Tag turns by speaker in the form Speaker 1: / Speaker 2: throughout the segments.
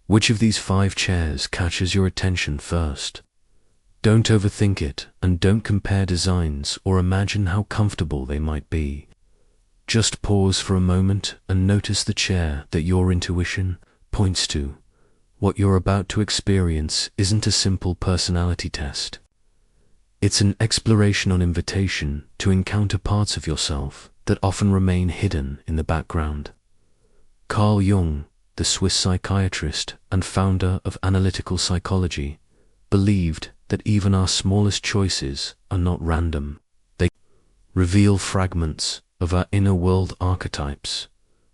Speaker 1: Which of these 5 chairs catches your attention first? Don't overthink it, and don't compare designs or imagine how comfortable they might be. Just pause for a moment and notice the chair that your intuition points to. What you're about to experience isn't a simple personality test. It's an exploration on invitation to encounter parts of yourself that often remain hidden in the background. Carl Jung, the Swiss psychiatrist and founder of analytical psychology, believed that even our smallest choices are not random. They reveal fragments of our inner world archetypes,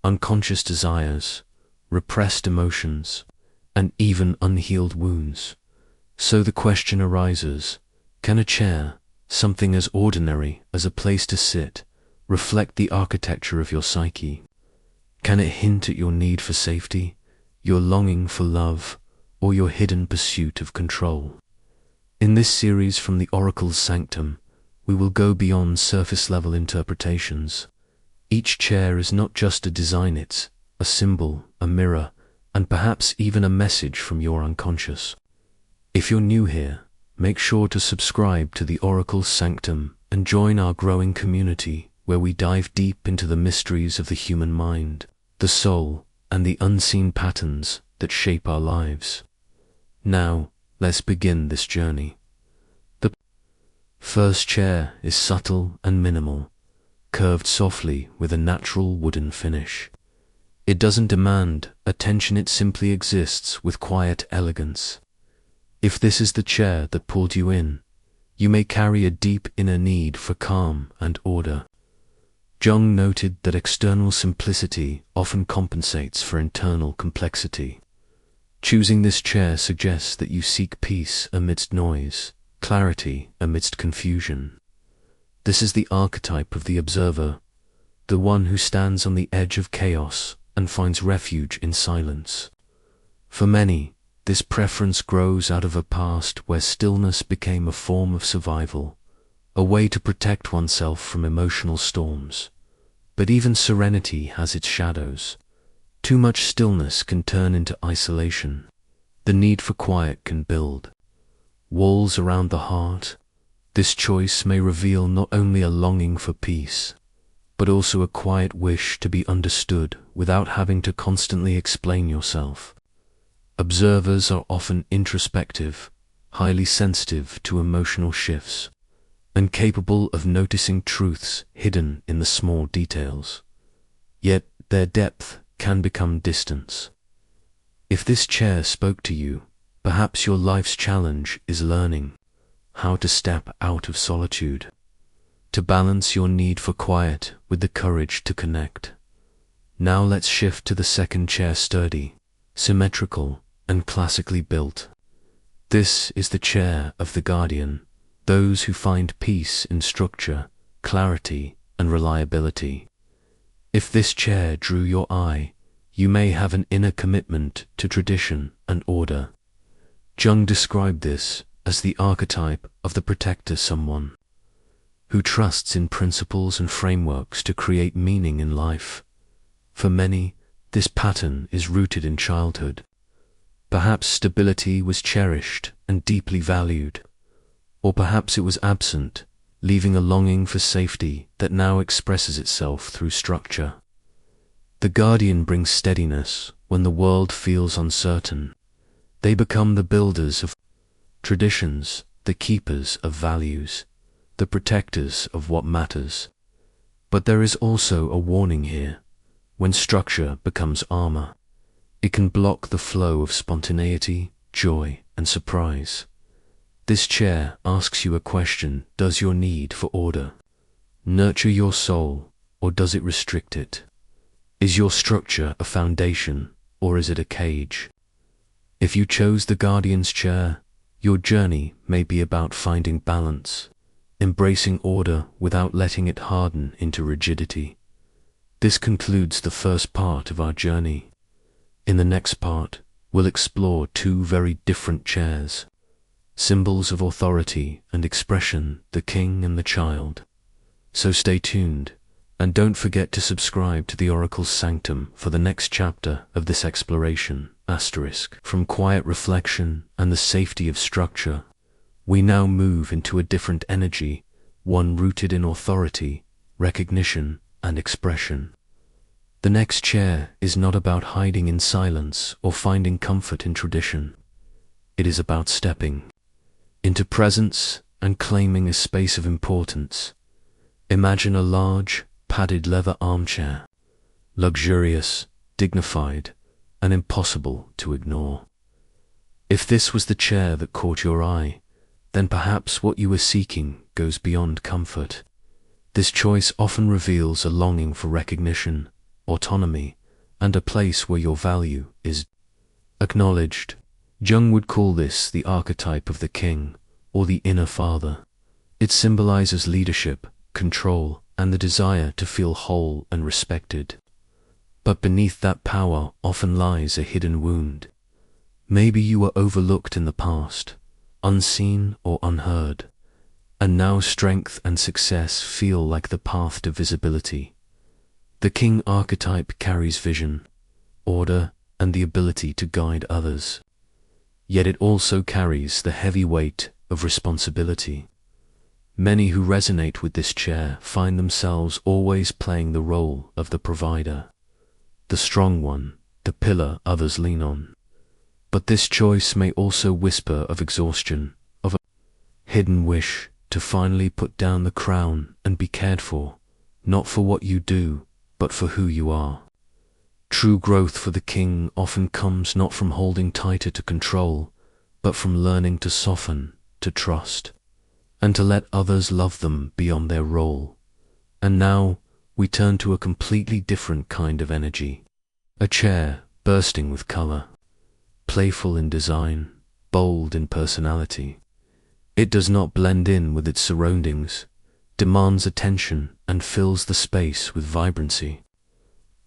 Speaker 1: unconscious desires, repressed emotions, and even unhealed wounds. So the question arises, can a chair, something as ordinary as a place to sit, reflect the architecture of your psyche? Can it hint at your need for safety, your longing for love, or your hidden pursuit of control? In this series from the Oracle's Sanctum, we will go beyond surface-level interpretations. Each chair is not just a design, it's a symbol, a mirror, and perhaps even a message from your unconscious. If you're new here, make sure to subscribe to the Oracle's Sanctum and join our growing community where we dive deep into the mysteries of the human mind, the soul, and the unseen patterns that shape our lives. Now, let's begin this journey. The first chair is subtle and minimal, curved softly with a natural wooden finish. It doesn't demand attention, it simply exists with quiet elegance. If this is the chair that pulled you in, you may carry a deep inner need for calm and order. Jung noted that external simplicity often compensates for internal complexity. Choosing this chair suggests that you seek peace amidst noise, clarity amidst confusion. This is the archetype of the observer, the one who stands on the edge of chaos and finds refuge in silence. For many, this preference grows out of a past where stillness became a form of survival, a way to protect oneself from emotional storms. But even serenity has its shadows. Too much stillness can turn into isolation. The need for quiet can build walls around the heart. This choice may reveal not only a longing for peace, but also a quiet wish to be understood without having to constantly explain yourself. Observers are often introspective, highly sensitive to emotional shifts, and capable of noticing truths hidden in the small details. Yet their depth can become distance. If this chair spoke to you, perhaps your life's challenge is learning how to step out of solitude, to balance your need for quiet with the courage to connect. Now let's shift to the second chair, sturdy, symmetrical, and classically built. This is the chair of the guardian, those who find peace in structure, clarity, and reliability. If this chair drew your eye, you may have an inner commitment to tradition and order. Jung described this as the archetype of the protector, someone who trusts in principles and frameworks to create meaning in life. For many, this pattern is rooted in childhood. Perhaps stability was cherished and deeply valued, or perhaps it was absent, leaving a longing for safety that now expresses itself through structure. The guardian brings steadiness when the world feels uncertain. They become the builders of traditions, the keepers of values, the protectors of what matters. But there is also a warning here. When structure becomes armor, it can block the flow of spontaneity, joy, and surprise. This chair asks you a question: does your need for order nurture your soul, or does it restrict it? Is your structure a foundation, or is it a cage? If you chose the guardian's chair, your journey may be about finding balance, embracing order without letting it harden into rigidity. This concludes the first part of our journey. In the next part, we'll explore 2 very different chairs, symbols of authority and expression, the king and the child. So stay tuned, and don't forget to subscribe to the Oracle's Sanctum for the next chapter of this exploration From quiet reflection and the safety of structure, we now move into a different energy, one rooted in authority, recognition, and expression. The next chair is not about hiding in silence or finding comfort in tradition. It is about stepping into presence and claiming a space of importance. Imagine a large, padded leather armchair, luxurious, dignified, and impossible to ignore. If this was the chair that caught your eye, then perhaps what you were seeking goes beyond comfort. This choice often reveals a longing for recognition, autonomy, and a place where your value is acknowledged. Jung would call this the archetype of the king, or the inner father. It symbolizes leadership, control, and the desire to feel whole and respected. But beneath that power often lies a hidden wound. Maybe you were overlooked in the past, unseen or unheard, and now strength and success feel like the path to visibility. The king archetype carries vision, order, and the ability to guide others. Yet it also carries the heavy weight of responsibility. Many who resonate with this chair find themselves always playing the role of the provider, the strong one, the pillar others lean on. But this choice may also whisper of exhaustion, of a hidden wish to finally put down the crown and be cared for, not for what you do, but for who you are. True growth for the king often comes not from holding tighter to control, but from learning to soften, to trust, and to let others love them beyond their role. And now we turn to a completely different kind of energy. A chair bursting with color, playful in design, bold in personality. It does not blend in with its surroundings, demands attention, and fills the space with vibrancy.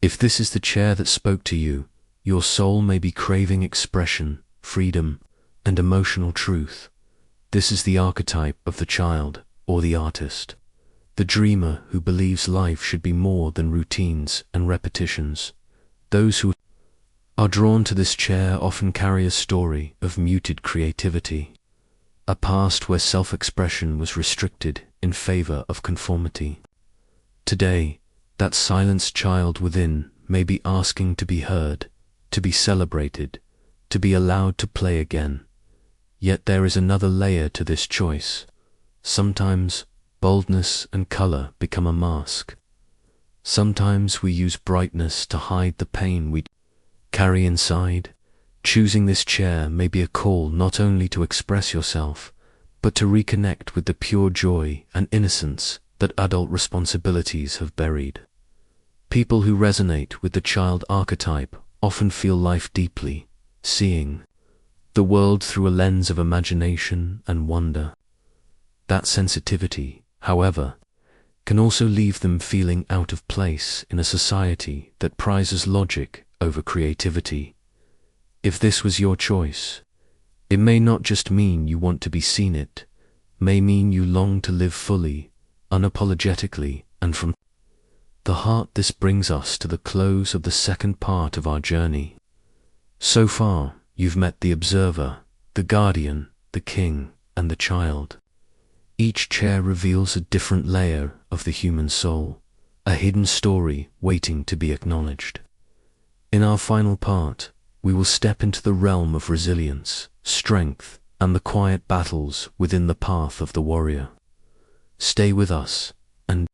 Speaker 1: If this is the chair that spoke to you, your soul may be craving expression, freedom, and emotional truth. This is the archetype of the child or the artist, the dreamer who believes life should be more than routines and repetitions. Those who are drawn to this chair often carry a story of muted creativity, a past where self-expression was restricted in favor of conformity. Today, that silenced child within may be asking to be heard, to be celebrated, to be allowed to play again. Yet there is another layer to this choice. Sometimes boldness and color become a mask. Sometimes we use brightness to hide the pain we carry inside. Choosing this chair may be a call not only to express yourself, but to reconnect with the pure joy and innocence that adult responsibilities have buried. People who resonate with the child archetype often feel life deeply, seeing the world through a lens of imagination and wonder. That sensitivity, however, can also leave them feeling out of place in a society that prizes logic over creativity. If this was your choice, it may not just mean you want to be seen, it may mean you long to live fully, unapologetically, and from the heart. This brings us to the close of the second part of our journey. So far, you've met the observer, the guardian, the king, and the child. Each chair reveals a different layer of the human soul, a hidden story waiting to be acknowledged. In our final part, we will step into the realm of resilience, strength, and the quiet battles within the path of the warrior. Stay with us, and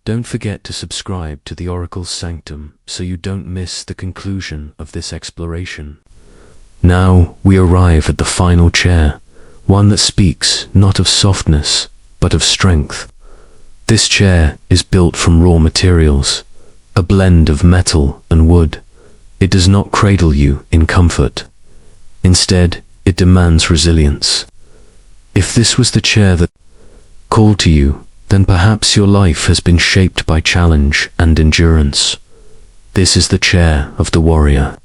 Speaker 1: don't forget to subscribe to the Oracle's Sanctum so you don't miss the conclusion of this exploration. Now we arrive at the final chair, one that speaks not of softness, but of strength. This chair is built from raw materials, a blend of metal and wood. It does not cradle you in comfort. Instead, it demands resilience. If this was the chair that called to you, then perhaps your life has been shaped by challenge and endurance. This is the chair of the warrior.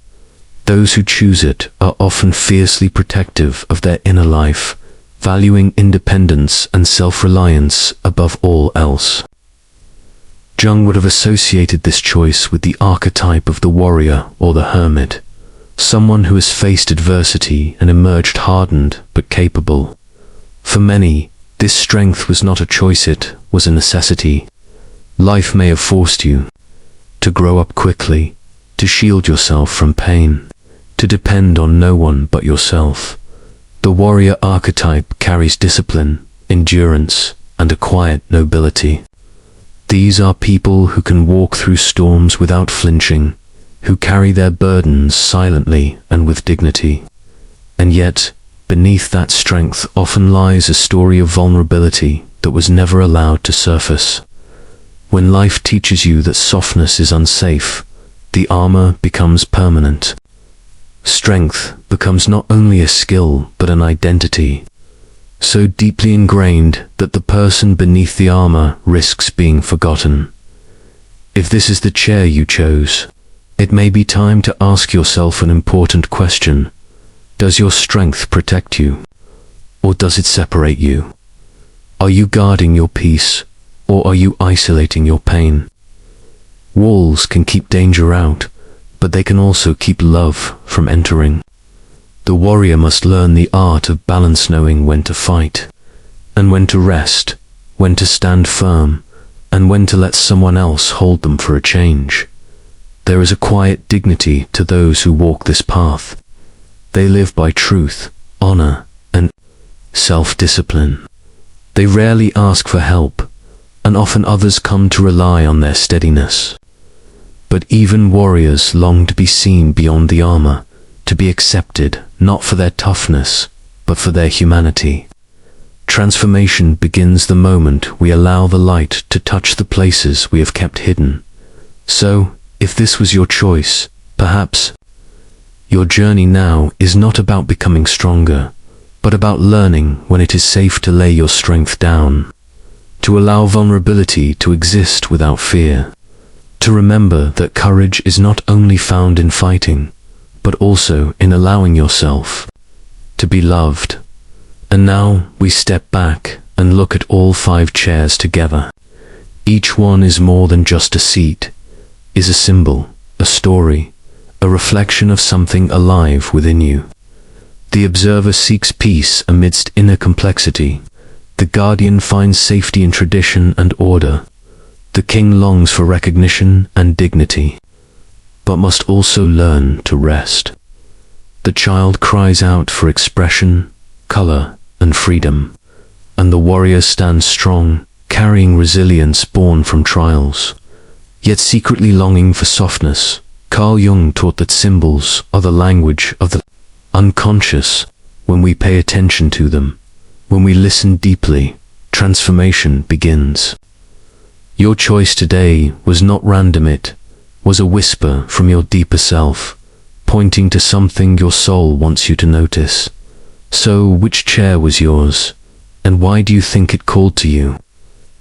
Speaker 1: Those who choose it are often fiercely protective of their inner life, valuing independence and self-reliance above all else. Jung would have associated this choice with the archetype of the warrior or the hermit, someone who has faced adversity and emerged hardened but capable. For many, this strength was not a choice, it was a necessity. Life may have forced you to grow up quickly, to shield yourself from pain, to depend on no one but yourself. The warrior archetype carries discipline, endurance, and a quiet nobility. These are people who can walk through storms without flinching, who carry their burdens silently and with dignity. And yet, beneath that strength often lies a story of vulnerability that was never allowed to surface. When life teaches you that softness is unsafe, the armor becomes permanent. Strength becomes not only a skill but an identity, so deeply ingrained that the person beneath the armor risks being forgotten. If this is the chair you chose, it may be time to ask yourself an important question. Does your strength protect you, or does it separate you? Are you guarding your peace, or are you isolating your pain? Walls can keep danger out, but they can also keep love from entering. The warrior must learn the art of balance, knowing when to fight, and when to rest, when to stand firm, and when to let someone else hold them for a change. There is a quiet dignity to those who walk this path. They live by truth, honor, and self-discipline. They rarely ask for help, and often others come to rely on their steadiness. But even warriors long to be seen beyond the armor, to be accepted not for their toughness, but for their humanity. Transformation begins the moment we allow the light to touch the places we have kept hidden. So, if this was your choice, perhaps your journey now is not about becoming stronger, but about learning when it is safe to lay your strength down, to allow vulnerability to exist without fear, to remember that courage is not only found in fighting, but also in allowing yourself to be loved. And now we step back and look at all 5 chairs together. Each one is more than just a seat, is a symbol, a story, a reflection of something alive within you. The observer seeks peace amidst inner complexity. The guardian finds safety in tradition and order. The king longs for recognition and dignity, but must also learn to rest. The child cries out for expression, color, and freedom, and the warrior stands strong, carrying resilience born from trials, yet secretly longing for softness. Carl Jung taught that symbols are the language of the unconscious. When we pay attention to them, when we listen deeply, transformation begins. Your choice today was not random, it was a whisper from your deeper self, pointing to something your soul wants you to notice. So, which chair was yours, and why do you think it called to you?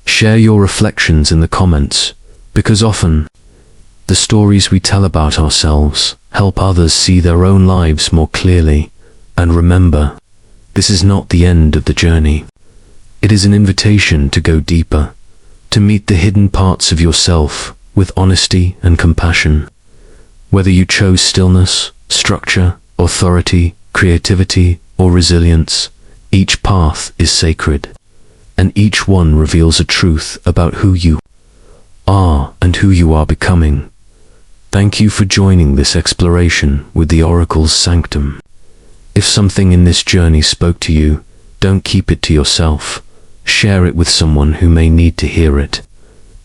Speaker 1: Share your reflections in the comments, because often, the stories we tell about ourselves help others see their own lives more clearly. And remember, this is not the end of the journey. It is an invitation to go deeper, to meet the hidden parts of yourself with honesty and compassion. Whether you chose stillness, structure, authority, creativity, or resilience, each path is sacred, and each one reveals a truth about who you are and who you are becoming. Thank you for joining this exploration with the Oracle's Sanctum. If something in this journey spoke to you, don't keep it to yourself. Share it with someone who may need to hear it.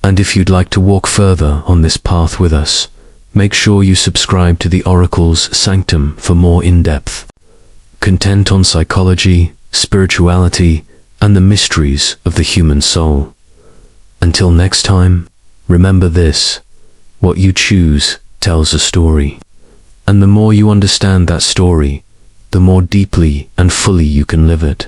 Speaker 1: And if you'd like to walk further on this path with us, make sure you subscribe to the Oracle's Sanctum for more in-depth content on psychology, spirituality, and the mysteries of the human soul. Until next time, remember this: what you choose tells a story. And the more you understand that story, the more deeply and fully you can live it.